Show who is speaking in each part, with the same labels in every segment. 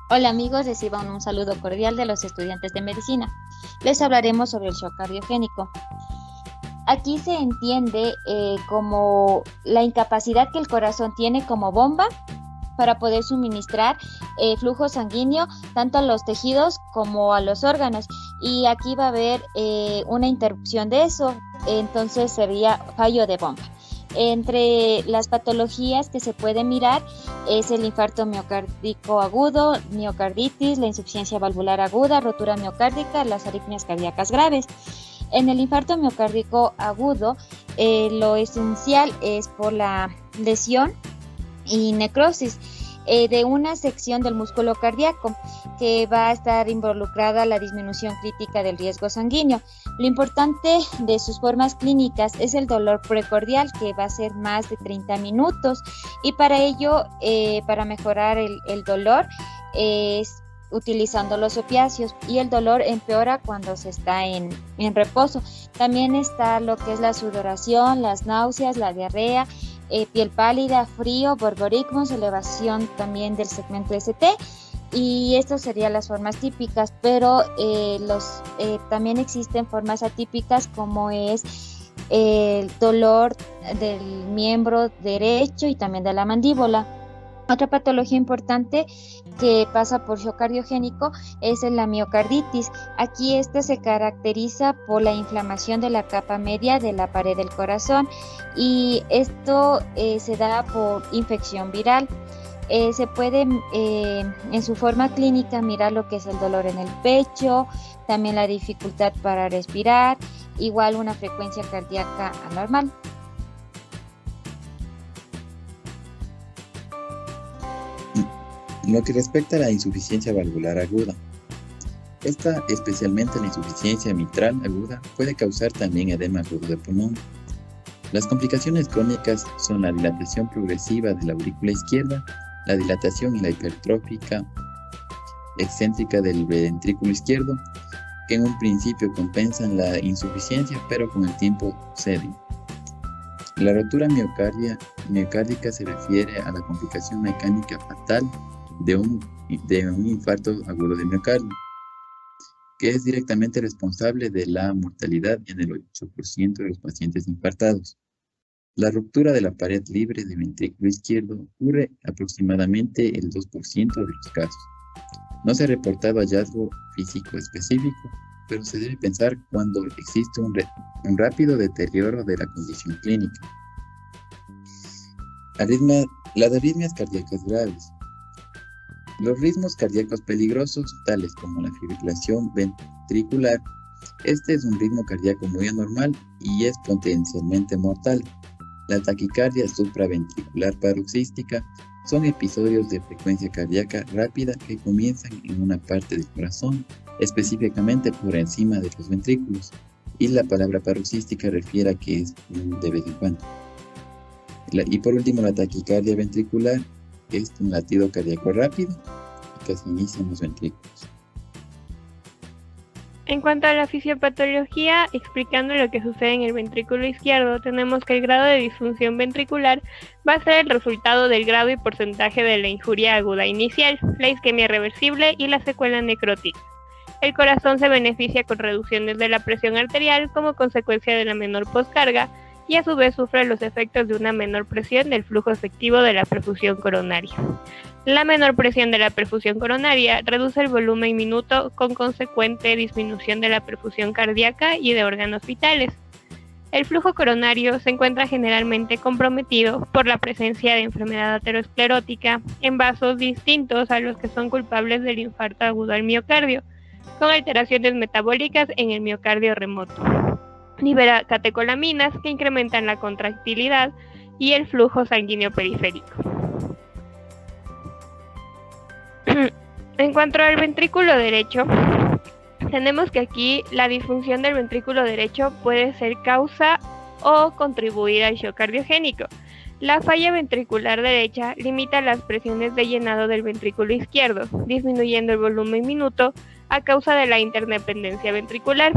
Speaker 1: Hola amigos, reciban un saludo cordial de los estudiantes de medicina. Les hablaremos sobre el shock cardiogénico. Aquí se entiende como la incapacidad que el corazón tiene como bomba para poder suministrar flujo sanguíneo tanto a los tejidos como a los órganos. Y aquí va a haber una interrupción de eso, entonces sería fallo de bomba. Entre las patologías que se puede mirar es el infarto miocárdico agudo, miocarditis, la insuficiencia valvular aguda, rotura miocárdica, las arritmias cardíacas graves. En el infarto miocárdico agudo, lo esencial es por la lesión y necrosis de una sección del músculo cardíaco que va a estar involucrada la disminución crítica del riesgo sanguíneo. Lo importante de sus formas clínicas es el dolor precordial, que va a ser más de 30 minutos, y para ello, para mejorar el dolor, es utilizando los opiáceos, y el dolor empeora cuando se está en reposo. También está lo que es la sudoración, las náuseas, la diarrea, piel pálida, frío, borborigmos, elevación también del segmento ST, y estas serían las formas típicas, pero también existen formas atípicas como es el dolor del miembro derecho y también de la mandíbula. Otra patología importante que pasa por shock cardiogénico es la miocarditis. Aquí esta se caracteriza por la inflamación de la capa media de la pared del corazón, y esto se da por infección viral. Se puede en su forma clínica mirar lo que es el dolor en el pecho, también la dificultad para respirar, igual una frecuencia cardíaca anormal.
Speaker 2: Lo que respecta a la insuficiencia valvular aguda, esta, especialmente la insuficiencia mitral aguda, puede causar también edema agudo de pulmón. Las complicaciones crónicas son la dilatación progresiva de la aurícula izquierda, la dilatación y la hipertrófica excéntrica del ventrículo izquierdo, que en un principio compensan la insuficiencia, pero con el tiempo ceden. La rotura miocárdica se refiere a la complicación mecánica fatal de un infarto agudo de miocardio, que es directamente responsable de la mortalidad en el 8% de los pacientes infartados. La ruptura de la pared libre del ventrículo izquierdo ocurre aproximadamente el 2% de los casos. No se ha reportado hallazgo físico específico, pero se debe pensar cuando existe un rápido deterioro de la condición clínica. Las arritmias cardíacas graves. Los ritmos cardíacos peligrosos, tales como la fibrilación ventricular, este es un ritmo cardíaco muy anormal y es potencialmente mortal. La taquicardia supraventricular paroxística son episodios de frecuencia cardíaca rápida que comienzan en una parte del corazón, específicamente por encima de los ventrículos, y la palabra paroxística refiere a que es de vez en cuando. Y por último, la taquicardia ventricular es un latido cardíaco rápido que se inicia en los ventrículos.
Speaker 3: En cuanto a la fisiopatología, explicando lo que sucede en el ventrículo izquierdo, tenemos que el grado de disfunción ventricular va a ser el resultado del grado y porcentaje de la injuria aguda inicial, la isquemia reversible y la secuela necrótica. El corazón se beneficia con reducciones de la presión arterial como consecuencia de la menor poscarga, y a su vez sufre los efectos de una menor presión del flujo efectivo de la perfusión coronaria. La menor presión de la perfusión coronaria reduce el volumen minuto con consecuente disminución de la perfusión cardíaca y de órganos vitales. El flujo coronario se encuentra generalmente comprometido por la presencia de enfermedad aterosclerótica en vasos distintos a los que son culpables del infarto agudo al miocardio, con alteraciones metabólicas en el miocardio remoto. Libera catecolaminas que incrementan la contractilidad y el flujo sanguíneo periférico. En cuanto al ventrículo derecho, tenemos que aquí la disfunción del ventrículo derecho puede ser causa o contribuir al shock cardiogénico. La falla ventricular derecha limita las presiones de llenado del ventrículo izquierdo, disminuyendo el volumen minuto a causa de la interdependencia ventricular.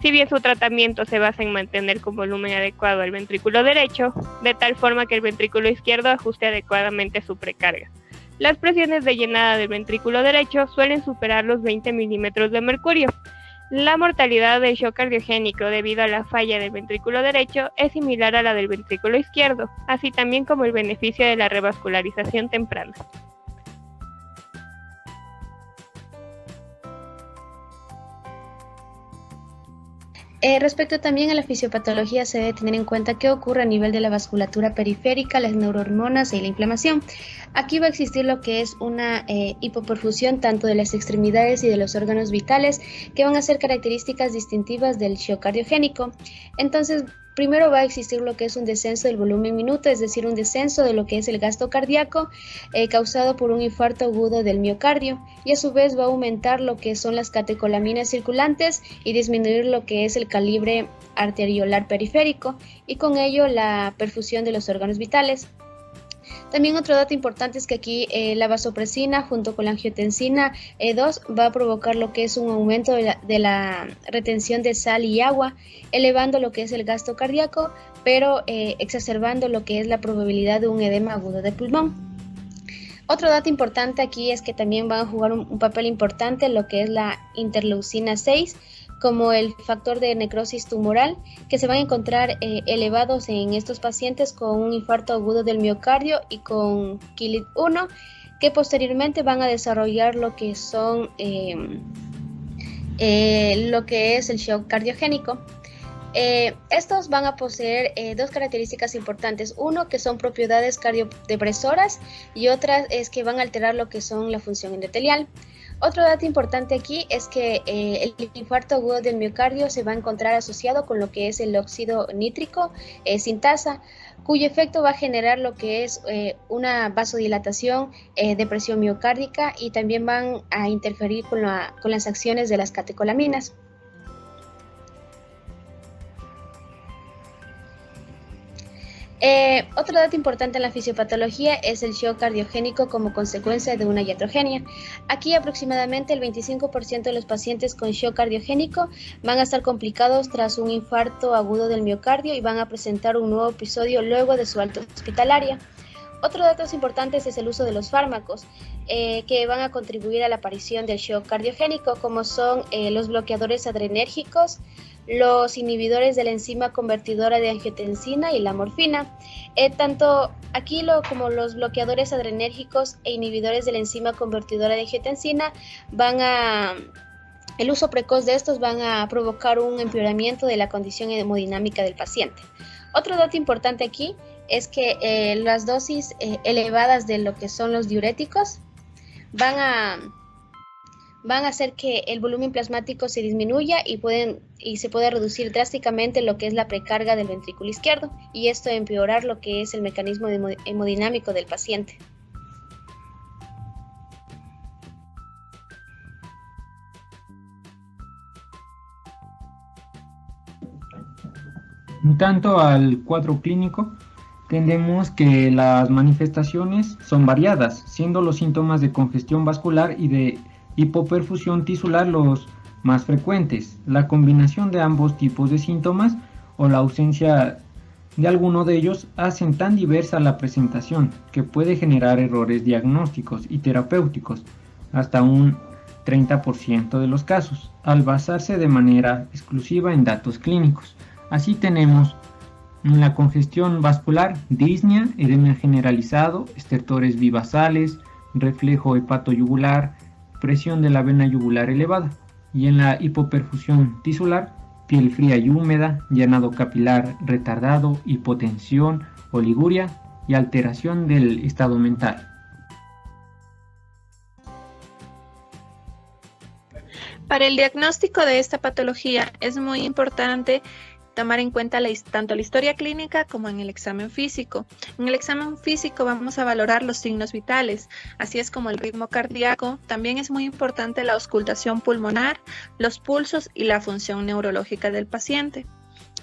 Speaker 3: Si bien su tratamiento se basa en mantener con volumen adecuado el ventrículo derecho, de tal forma que el ventrículo izquierdo ajuste adecuadamente su precarga. Las presiones de llenada del ventrículo derecho suelen superar los 20 milímetros de mercurio. La mortalidad del shock cardiogénico debido a la falla del ventrículo derecho es similar a la del ventrículo izquierdo, así también como el beneficio de la revascularización temprana.
Speaker 4: Respecto también a la fisiopatología, se debe tener en cuenta qué ocurre a nivel de la vasculatura periférica, las neurohormonas y la inflamación. Aquí va a existir lo que es una hipoperfusión tanto de las extremidades y de los órganos vitales, que van a ser características distintivas del shock cardiogénico. Entonces, primero va a existir lo que es un descenso del volumen minuto, es decir, un descenso de lo que es el gasto cardíaco causado por un infarto agudo del miocardio, y a su vez va a aumentar lo que son las catecolaminas circulantes y disminuir lo que es el calibre arteriolar periférico, y con ello la perfusión de los órganos vitales. También otro dato importante es que aquí la vasopresina junto con la angiotensina 2 va a provocar lo que es un aumento de la retención de sal y agua, elevando lo que es el gasto cardíaco, pero exacerbando lo que es la probabilidad de un edema agudo de pulmón. Otro dato importante aquí es que también van a jugar un papel importante lo que es la interleucina 6, como el factor de necrosis tumoral, que se van a encontrar elevados en estos pacientes con un infarto agudo del miocardio y con KILID-1, que posteriormente van a desarrollar lo que son lo que es el shock cardiogénico. Estos van a poseer dos características importantes: uno, que son propiedades cardiodepresoras, y otra es que van a alterar lo que son la función endotelial. Otro dato importante aquí es que el infarto agudo del miocardio se va a encontrar asociado con lo que es el óxido nítrico sintasa, cuyo efecto va a generar lo que es una vasodilatación de presión miocárdica, y también van a interferir con las acciones de las catecolaminas. Otro dato importante en la fisiopatología es el shock cardiogénico como consecuencia de una iatrogenia. Aquí aproximadamente el 25% de los pacientes con shock cardiogénico van a estar complicados tras un infarto agudo del miocardio y van a presentar un nuevo episodio luego de su alta hospitalaria. Otro dato importante es el uso de los fármacos que van a contribuir a la aparición del shock cardiogénico, como son los bloqueadores adrenérgicos, los inhibidores de la enzima convertidora de angiotensina y la morfina. Tanto aquí como los bloqueadores adrenérgicos e inhibidores de la enzima convertidora de angiotensina el uso precoz de estos van a provocar un empeoramiento de la condición hemodinámica del paciente. Otro dato importante aquí es que las dosis elevadas de lo que son los diuréticos van a hacer que el volumen plasmático se disminuya y se puede reducir drásticamente lo que es la precarga del ventrículo izquierdo, y esto empeorar lo que es el mecanismo hemodinámico del paciente.
Speaker 5: En tanto al cuadro clínico, entendemos que las manifestaciones son variadas, siendo los síntomas de congestión vascular y de hipoperfusión tisular los más frecuentes. La combinación de ambos tipos de síntomas o la ausencia de alguno de ellos hacen tan diversa la presentación que puede generar errores diagnósticos y terapéuticos hasta un 30% de los casos, al basarse de manera exclusiva en datos clínicos. Así tenemos en la congestión vascular disnea, edema generalizado, estertores bivasales, reflejo hepatoyugular, presión de la vena yugular elevada, y en la hipoperfusión tisular, piel fría y húmeda, llenado capilar retardado, hipotensión, oliguria y alteración del estado mental.
Speaker 6: Para el diagnóstico de esta patología es muy importante tomar en cuenta tanto la historia clínica como en el examen físico. En el examen físico vamos a valorar los signos vitales, así es como el ritmo cardíaco. También es muy importante la auscultación pulmonar, los pulsos y la función neurológica del paciente.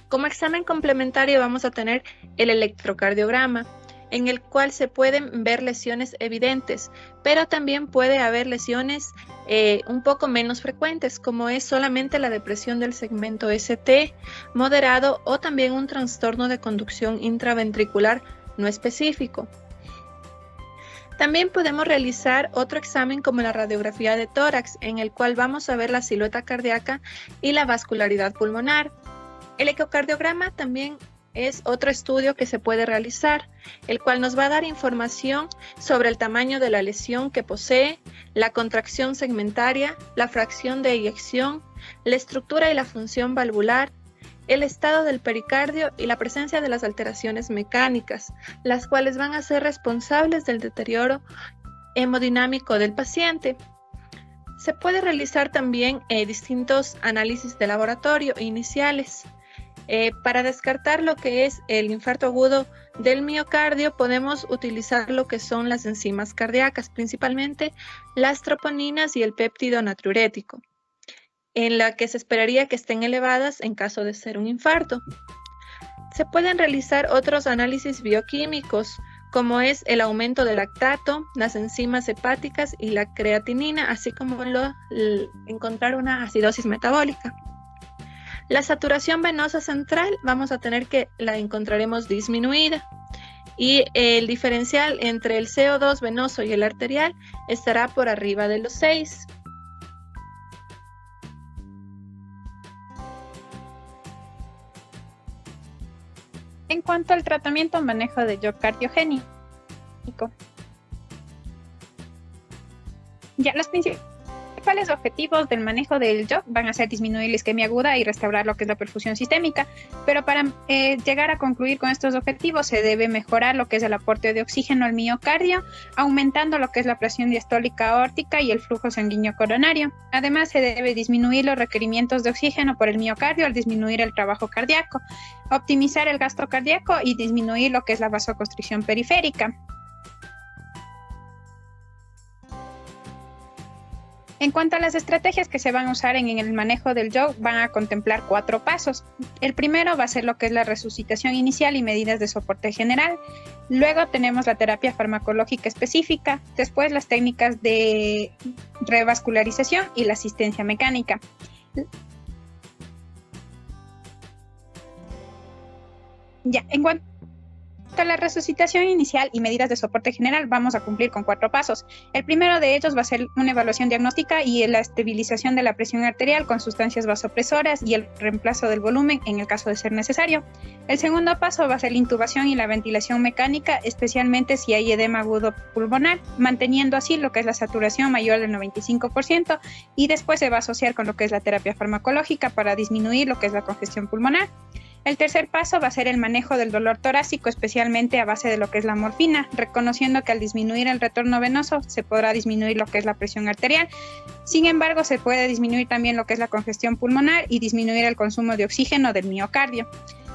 Speaker 6: Como examen complementario vamos a tener el electrocardiograma, en el cual se pueden ver lesiones evidentes, pero también puede haber lesiones un poco menos frecuentes, como es solamente la depresión del segmento ST moderado o también un trastorno de conducción intraventricular no específico. También podemos realizar otro examen como la radiografía de tórax, en el cual vamos a ver la silueta cardíaca y la vascularidad pulmonar. El ecocardiograma también es otro estudio que se puede realizar, el cual nos va a dar información sobre el tamaño de la lesión que posee, la contracción segmentaria, la fracción de eyección, la estructura y la función valvular, el estado del pericardio y la presencia de las alteraciones mecánicas, las cuales van a ser responsables del deterioro hemodinámico del paciente. Se puede realizar también distintos análisis de laboratorio iniciales. Para descartar lo que es el infarto agudo del miocardio, podemos utilizar lo que son las enzimas cardíacas, principalmente las troponinas y el péptido natriurético, en la que se esperaría que estén elevadas en caso de ser un infarto. Se pueden realizar otros análisis bioquímicos, como es el aumento del lactato, las enzimas hepáticas y la creatinina, así como encontrar una acidosis metabólica. La saturación venosa central vamos a tener que la encontraremos disminuida y el diferencial entre el CO2 venoso y el arterial estará por arriba de los 6.
Speaker 7: En cuanto al tratamiento o manejo de shock cardiogénico, ya los principales objetivos del manejo del shock van a ser disminuir la isquemia aguda y restaurar lo que es la perfusión sistémica, pero para llegar a concluir con estos objetivos se debe mejorar lo que es el aporte de oxígeno al miocardio, aumentando lo que es la presión diastólica aórtica y el flujo sanguíneo coronario. Además, se debe disminuir los requerimientos de oxígeno por el miocardio al disminuir el trabajo cardíaco, optimizar el gasto cardíaco y disminuir lo que es la vasoconstricción periférica. En cuanto a las estrategias que se van a usar en el manejo del shock, van a contemplar 4 pasos. El primero va a ser lo que es la resucitación inicial y medidas de soporte general. Luego tenemos la terapia farmacológica específica, después las técnicas de revascularización y la asistencia mecánica. Ya, en cuanto a la resucitación inicial y medidas de soporte general, vamos a cumplir con 4 pasos. El primero de ellos va a ser una evaluación diagnóstica y la estabilización de la presión arterial con sustancias vasopresoras y el reemplazo del volumen en el caso de ser necesario. El segundo paso va a ser la intubación y la ventilación mecánica, especialmente si hay edema agudo pulmonar, manteniendo así lo que es la saturación mayor del 95%, y después se va a asociar con lo que es la terapia farmacológica para disminuir lo que es la congestión pulmonar. El tercer paso va a ser el manejo del dolor torácico, especialmente a base de lo que es la morfina, reconociendo que al disminuir el retorno venoso se podrá disminuir lo que es la presión arterial. Sin embargo, se puede disminuir también lo que es la congestión pulmonar y disminuir el consumo de oxígeno del miocardio.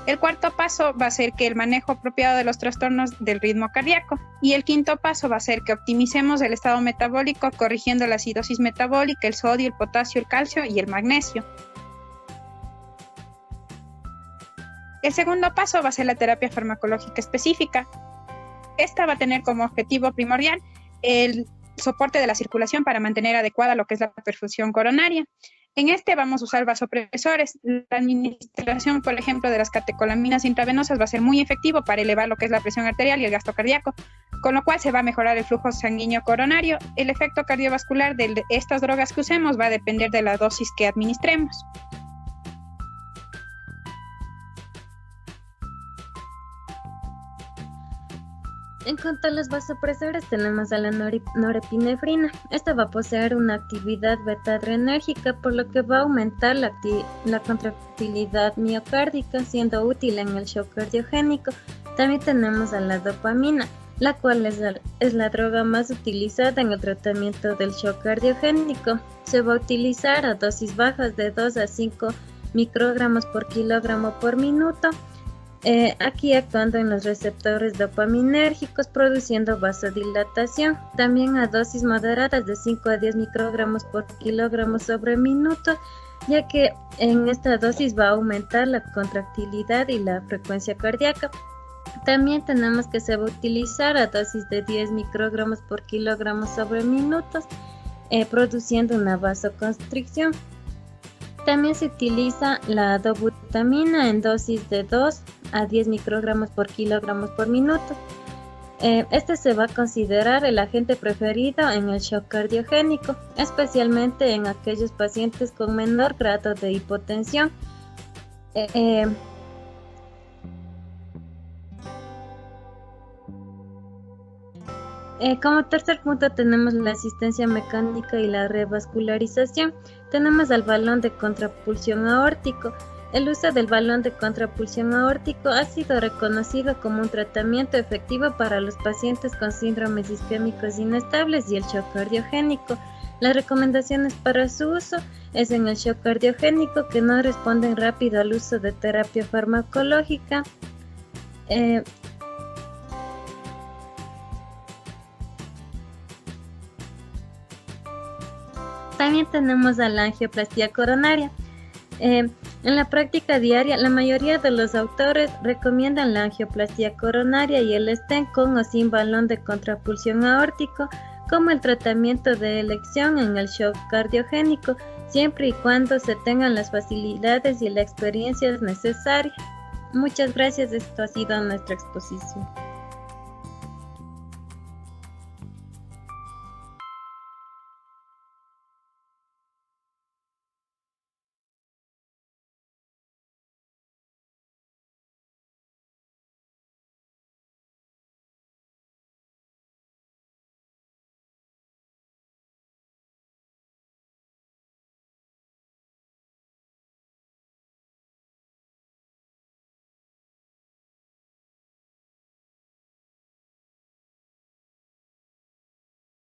Speaker 7: El cuarto paso va a ser que el manejo apropiado de los trastornos del ritmo cardíaco. Y el quinto paso va a ser que optimicemos el estado metabólico, corrigiendo la acidosis metabólica, el sodio, el potasio, el calcio y el magnesio. El segundo paso va a ser la terapia farmacológica específica. Esta va a tener como objetivo primordial el soporte de la circulación para mantener adecuada lo que es la perfusión coronaria. En este vamos a usar vasopresores. La administración, por ejemplo, de las catecolaminas intravenosas va a ser muy efectivo para elevar lo que es la presión arterial y el gasto cardíaco, con lo cual se va a mejorar el flujo sanguíneo coronario. El efecto cardiovascular de estas drogas que usemos va a depender de la dosis que administremos.
Speaker 8: En cuanto a los vasopresores, tenemos a la norepinefrina. Esta va a poseer una actividad beta-adrenérgica, por lo que va a aumentar la contractilidad miocárdica, siendo útil en el shock cardiogénico. También tenemos a la dopamina, la cual es la droga más utilizada en el tratamiento del shock cardiogénico. Se va a utilizar a dosis bajas de 2 a 5 microgramos por kilogramo por minuto. Aquí actuando en los receptores dopaminérgicos, produciendo vasodilatación. También a dosis moderadas de 5 a 10 microgramos por kilogramo sobre minuto, ya que en esta dosis va a aumentar la contractilidad y la frecuencia cardíaca. También tenemos que se va a utilizar a dosis de 10 microgramos por kilogramo sobre minutos, produciendo una vasoconstricción. También se utiliza la dobutamina en dosis de 2 a 10 microgramos por kilogramos por minuto. Este se va a considerar el agente preferido en el shock cardiogénico, especialmente en aquellos pacientes con menor grado de hipotensión. Como tercer punto tenemos la asistencia mecánica y la revascularización. Tenemos al balón de contrapulsión aórtico. El uso del balón de contrapulsión aórtico ha sido reconocido como un tratamiento efectivo para los pacientes con síndromes isquémicos inestables y el shock cardiogénico. Las recomendaciones para su uso es en el shock cardiogénico que no responden rápido al uso de terapia farmacológica. También tenemos a la angioplastia coronaria. En la práctica diaria, la mayoría de los autores recomiendan la angioplastia coronaria y el stent con o sin balón de contrapulsión aórtico como el tratamiento de elección en el shock cardiogénico, siempre y cuando se tengan las facilidades y la experiencia necesaria. Muchas gracias, esto ha sido nuestra exposición.